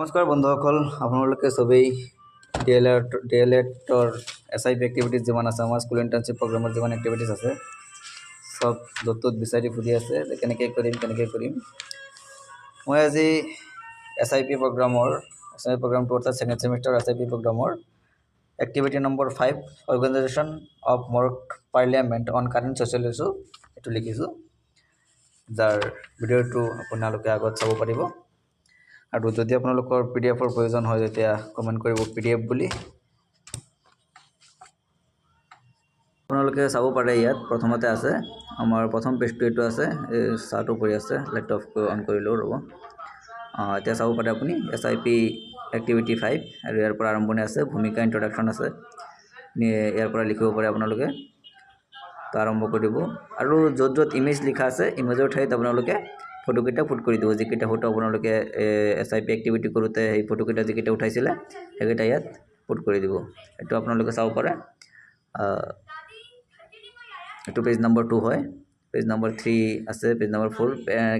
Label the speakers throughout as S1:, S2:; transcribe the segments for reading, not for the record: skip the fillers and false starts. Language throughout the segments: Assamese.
S1: নমস্কাৰ বন্ধুসকল, আপোনালোকে সবেই ডিএলএডৰ SIP এক্টিভিটিজ যিমান আছে আমাৰ স্কুল ইণ্টাৰ্ণশ্বিপ প্ৰগ্ৰামৰ যিমান এক্টিভিটিজ আছে সব য'ত বিচাৰি ফুৰি আছে যে কেনেকৈ কৰিম। মই আজি SIP প্ৰগ্ৰামটো অৰ্থাৎ ছেকেণ্ড ছেমিষ্টাৰ SIP প্ৰগ্ৰামৰ activity number 5 organisation of mock parliament on current social issue এইটো লিখিছোঁ, যাৰ ভিডিঅ'টো আপোনালোকে আগত চাব পাৰিব। আৰু যদি আপোনালোকৰ পিডিএফৰ প্ৰয়োজন হয় তেতিয়া কমেণ্ট কৰিব পিডিএফ বুলি। আপোনালোকে চাব পাৰে, ইয়াত প্ৰথমতে আছে আমাৰ প্ৰথম পেজটো এইটো আছে, চাৰ্টটো কৰি আছে, লাইট অফ অন কৰিলেও ৰ'ব। এতিয়া চাব পাৰে আপুনি SIP এক্টিভিটি 5 আৰু ইয়াৰ পৰা আৰম্ভণি আছে, ভূমিকা ইন্ট্ৰডাকশ্যন আছে, ইয়াৰ পৰা লিখিব পাৰে আপোনালোকে, তো আৰম্ভ কৰিব। আৰু য'ত ইমেজ লিখা আছে ইমেজৰ ঠাইত আপোনালোকে ফটোকেইটা পুট কৰি দিব, যিকেইটা ফটো আপোনালোকে SIP এক্টিভিটি কৰোঁতে সেই ফটোকেইটা যিকেইটা উঠাইছিলে সেইকেইটা ইয়াত পুট কৰি দিব। এইটো আপোনালোকে চাব পাৰে। এইটো পেজ নম্বৰ 2 হয়, পেজ নম্বৰ 3 আছে, পেজ নম্বৰ 4,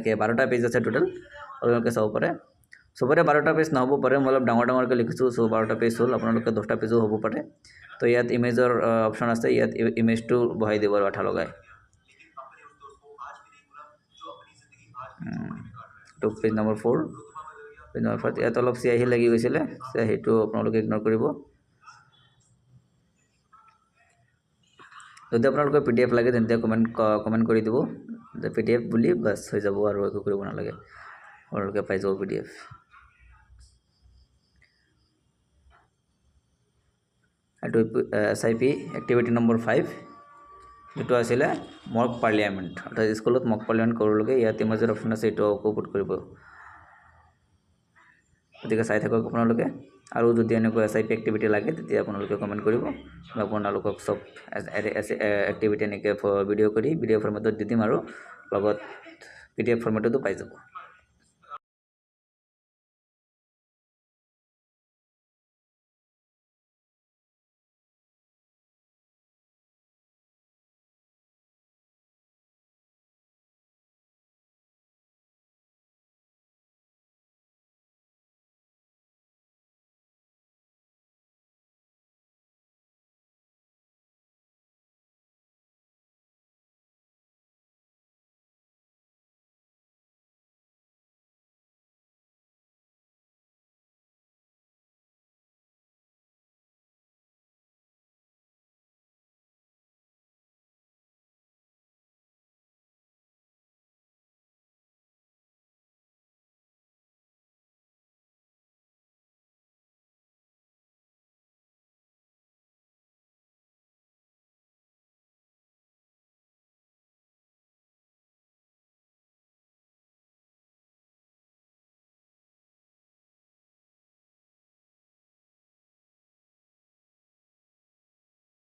S1: 12টা পেজ আছে টোটেল, আপোনালোকে চাব পাৰে। চবৰে 12টা পেজ নহ'ব পাৰে, মই অলপ ডাঙৰকৈ লিখিছোঁ, 12টা পেজ হ'ল, আপোনালোকে 10টা পেজো হ'ব পাৰে। তো ইয়াত ইমেজৰ অপশ্যন আছে, ইয়াত ইমেজটো বহাই দিব আৰু আঠা লগাই। তো পেজ নম্বৰ 4, ইয়াত অলপ চিয়াহী লাগি গৈছিলে, চিয়াহীটো আপোনালোকে ইগন'ৰ কৰিব। যদি আপোনালোকৰ PDF লাগে তেন্তে কমেণ্ট কৰি দিব যে PDF বুলি, বাছ হৈ যাব আৰু একো কৰিব নালাগে, আপোনালোকে পাই যাব PDF। এইটো SIP এক্টিভিটি নম্বৰ 5, এইটো আছিলে মক পাৰ্লিয়ামেণ্ট, অৰ্থাৎ স্কুলত মক পাৰ্লিয়ামেণ্ট কৰিবলৈকে ইয়াত ইমেজৰ অপশ্যন আছে, এইটো আকৌ পুট কৰিব। গতিকে চাই থাকক আপোনালোকে, আৰু যদি এনেকুৱা SIP এক্টিভিটি লাগে তেতিয়া আপোনালোকে কমেণ্ট কৰিব, মই আপোনালোকক চব এক্টিভিটি এনেকৈ ভিডিঅ' কৰি ফৰ্মেটত দি দিম, আৰু লগত PDF ফৰ্মেটতো পাই যাব।